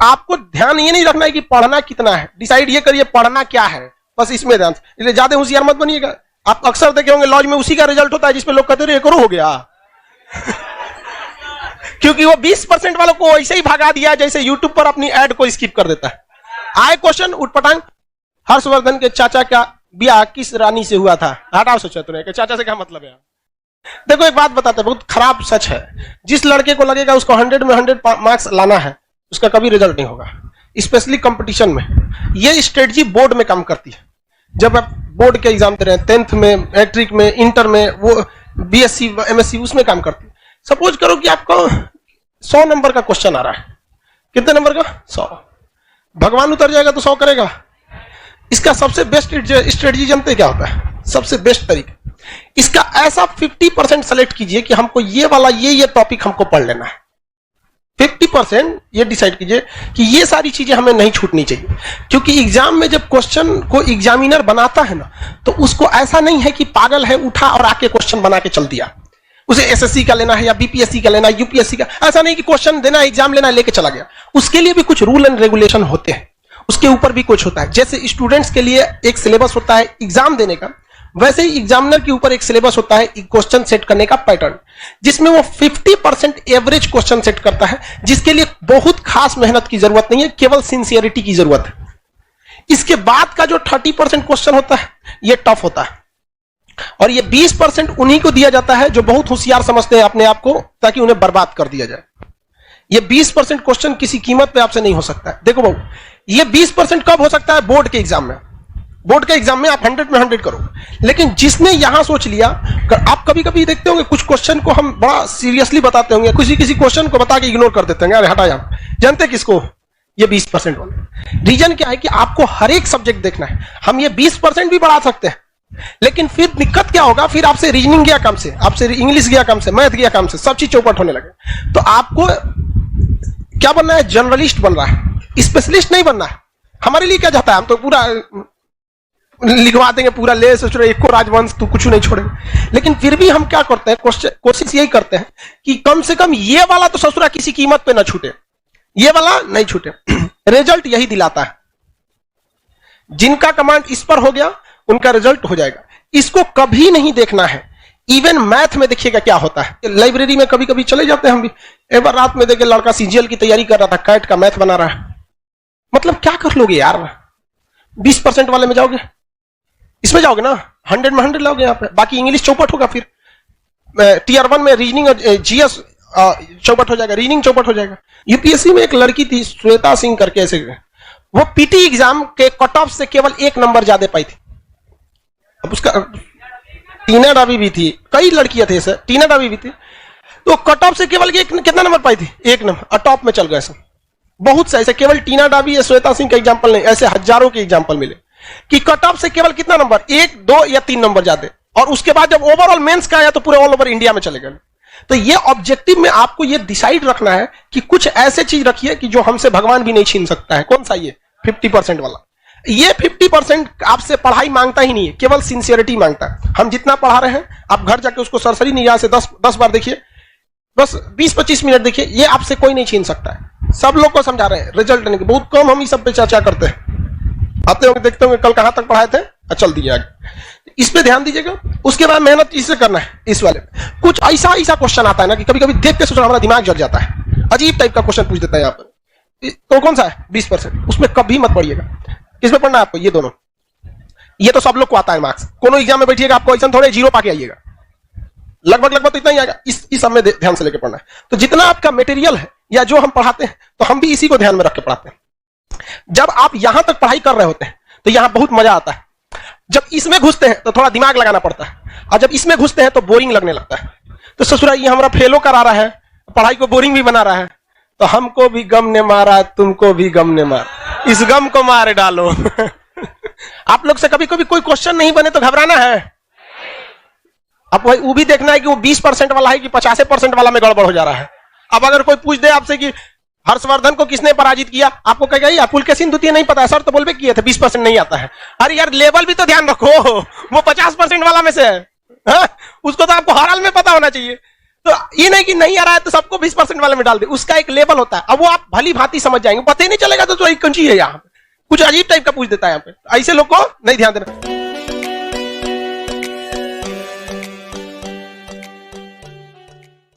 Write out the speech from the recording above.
आपको ध्यान ये नहीं रखना है कि पढ़ना कितना है, डिसाइड ये करिए पढ़ना क्या है, बस इसमें ध्यान। इसलिए ज्यादा होशियार मत बनिएगा। आप अक्सर देखे होंगे लॉज में उसी का रिजल्ट होता है जिसमें लोग कहते हैं करो हो गया क्योंकि वो 20% वालों को ऐसे ही भगा दिया जैसे यूट्यूब पर अपनी एड को स्किप कर देता है। आए क्वेश्चन उठपटांग, हर्षवर्धन के चाचा का ब्याह किस रानी से हुआ था? हटाओ सोचा तुमने कि चाचा से क्या मतलब है। देखो एक बात बताते हैं, बहुत खराब सच है। जिस लड़के को लगेगा उसको 100 में 100 मार्क्स लाना है, उसका कभी रिजल्ट नहीं होगा, स्पेशली कंपटीशन में। ये स्ट्रेटजी बोर्ड में काम करती है। जब आप बोर्ड के एग्जाम दे रहे हैं, 10th में, मैट्रिक में, इंटर में, वो बीएससी एमएससी, उसमें काम करती है। सपोज करो कि आपको 100 नंबर का क्वेश्चन आ रहा है। कितने नंबर का? 100। भगवान उतर जाएगा तो 100 करेगा। इसका सबसे बेस्ट स्ट्रेटजी जानते क्या होता है? सबसे बेस्ट तरीका, इसका ऐसा 50% सेलेक्ट कीजिए कि हमको ये वाला ये टॉपिक हमको पढ़ लेना है। 50% ये डिसाइड कीजिए कि ये सारी चीजें हमें नहीं छूटनी चाहिए। क्योंकि एग्जाम में जब क्वेश्चन को एग्जामिनर बनाता है ना, तो उसको ऐसा नहीं है कि पागल है उठा और आके क्वेश्चन बना के चल दिया। उसे एसएससी का लेना है या बीपीएससी का लेना है, यूपीएससी का, ऐसा नहीं कि क्वेश्चन देना है, एग्जाम लेना है, लेके चला गया। उसके लिए भी कुछ रूल एंड रेगुलेशन होते हैं, उसके ऊपर भी कुछ होता है। जैसे स्टूडेंट्स के लिए एक सिलेबस होता है एग्जाम देने का, वैसे ही एग्जामिनर के ऊपर एक सिलेबस होता है क्वेश्चन सेट करने का पैटर्न, जिसमें वो 50% एवरेज क्वेश्चन सेट करता है, जिसके लिए बहुत खास मेहनत की जरूरत नहीं है, केवल सिंसियरिटी की जरूरत है। इसके बाद का जो 30% क्वेश्चन होता है ये टफ होता है, और ये 20% उन्हीं को दिया जाता है जो बहुत होशियार समझते हैं अपने आप को, ताकि उन्हें बर्बाद कर दिया जाए। ये 20% क्वेश्चन किसी कीमत पे आपसे नहीं हो सकता है। देखो बाबू, ये 20% कब हो सकता है? बोर्ड के एग्जाम में। बोर्ड के एग्जाम में आप 100 में 100 करो। लेकिन जिसने यहां सोच लिया, आप कभी कभी देखते होंगे कुछ क्वेश्चन को हम बड़ा सीरियसली बताते होंगे, किसी क्वेश्चन को बता के इग्नोर कर देते हैं, अरे हटा यहाँ। जानते किसको? ये 20% वाले। रीजन क्या है कि आपको हर एक सब्जेक्ट देखना है। हम ये 20% भी बढ़ा सकते हैं, लेकिन फिर दिक्कत क्या होगा? फिर आपसे रीजनिंग गया काम से, आपसे इंग्लिश गया काम से, मैथ गया काम से, सब चीज चौपट होने लगे। तो आपको क्या बनना है? जनरलिस्ट बन रहा है, स्पेशलिस्ट नहीं बनना है। हमारे लिए क्या जाता है? हम तो पूरा लिखवा देंगे, पूरा ले सोच रहे एको राजवंश तू कुछ नहीं छोड़ेंगे। लेकिन फिर भी हम क्या करते हैं? कोशिश यही करते हैं कि कम से कम ये वाला तो ससुरा किसी कीमत पे ना छूटे, ये वाला नहीं छूटे। रिजल्ट यही दिलाता है। जिनका कमांड इस पर हो गया उनका रिजल्ट हो जाएगा। इसको कभी नहीं देखना है। इवन मैथ में देखिएगा क्या होता है। लाइब्रेरी में कभी कभी चले जाते हैं हम भी। एक बार रात में देखे लड़का सीजीएल की तैयारी कर रहा था, कैट का मैथ बना रहा है। मतलब क्या कर लोगे यार? 20% वाले में जाओगे, इसमें जाओगे ना, 100 में 100 लाओगे यहाँ पे। बाकी इंग्लिश चौपट होगा। फिर टीयर 1 में रीजनिंग और जीएस चौपट हो जाएगा, रीजनिंग चौपट हो जाएगा। यूपीएससी में एक लड़की थी श्वेता सिंह करके, ऐसे वो पीटी एग्जाम के कट ऑफ से केवल 1 नंबर ज्यादा पाई थी। अब उसका टीना डाबी भी थी, कई लड़कियां थे ऐसे, टीना डाबी भी थी। तो कट ऑफ से केवल कितना नंबर पाई थी? 1 नंबर, और टॉप में चल गए। सब बहुत से ऐसे, केवल टीना डाबी या श्वेता सिंह का एग्जाम्पल नहीं, ऐसे हजारों के एग्जाम्पल मिले कि कट ऑफ से केवल कितना नंबर, 1, 2 या 3 नंबर ज्यादा। और उसके बाद जब ओवरऑल मेंस का आया तो पूरे ऑल ओवर इंडिया में चले गए। तो ये ऑब्जेक्टिव में आपको ये डिसाइड रखना है कि कुछ ऐसे चीज रखिए कि जो हमसे भगवान भी नहीं छीन सकता है। कौन सा? ये 50% वाला। ये 50% आपसे पढ़ाई मांगता ही नहीं है, केवल सिंसियरिटी मांगता है। हम जितना पढ़ा रहे हैं, आप घर जाके उसको सरसरी निगाह से 10 बार देखिए, बस 20-25 मिनट देखिए, ये आपसे कोई नहीं छीन सकता है। सब लोग को समझा रहे हैं, रिजल्ट नहीं। बहुत कम हम इस सब पे चर्चा करते हैं। आते होंगे, देखते होंगे कल कहां तक पढ़ाए थे, चल दिए आगे। इस पे ध्यान दीजिएगा। उसके बाद मेहनत इससे करना है। इस वाले कुछ ऐसा क्वेश्चन आता है ना कि कभी कभी देख के सोचना हमारा दिमाग जल जाता है। अजीब टाइप का क्वेश्चन पूछ देता है यहाँ पर। तो कौन सा है? 20%। उसमें कभी मत पढ़िएगा। किसमें पढ़ना है आपको? ये दोनों। ये तो सब लोग को आता है मार्क्स। कोनो एग्जाम में बैठिएगा, आपको ऐसा थोड़े 0 पाके आइएगा। लगभग तो इतना ही आएगा। इस सब में ध्यान से लेके पढ़ना है। तो जितना आपका मटेरियल है या जो हम पढ़ाते हैं, तो हम भी इसी को ध्यान में रख के पढ़ाते हैं। जब आप यहां तक पढ़ाई कर रहे होते हैं तो यहां बहुत मजा आता है। जब इसमें घुसते हैं तो थोड़ा दिमाग लगाना पड़ता है, और जब इसमें घुसते हैं तो बोरिंग लगने लगता है। तो ससुरा ये हमारा फेलो करा रहा है, पढ़ाई को बोरिंग भी बना रहा है। तो हमको भी गम ने मारा, तुमको भी गम ने मारा, इस गम को मार डालो। आप लोग से कभी कभी कोई क्वेश्चन नहीं बने तो घबराना है। अब वो भी देखना है कि वो 20% वाला है कि 50% वाला में गड़बड़ हो जा रहा है। अब अगर कोई पूछ दे आपसे कि हर्षवर्धन को किसने पराजित किया, आपको कहेगा ये पुलकेशिन द्वितीय नहीं पता है सर, तो बोल भी किए थे 20% नहीं आता है। अरे यार लेवल भी तो ध्यान रखो, वो 50% वाला में से है। उसको तो आपको हर हाल में पता होना चाहिए। तो ये नहीं कि नहीं आ रहा है तो सबको 20% वाले में डाल दे, उसका एक लेवल होता है। अब वो आप भली भांति समझ जाएंगे, पता ही नहीं चलेगा तो एक कंची है यहाँ पे, कुछ अजीब टाइप का पूछ देता है यहाँ पे, ऐसे लोग को नहीं ध्यान देना।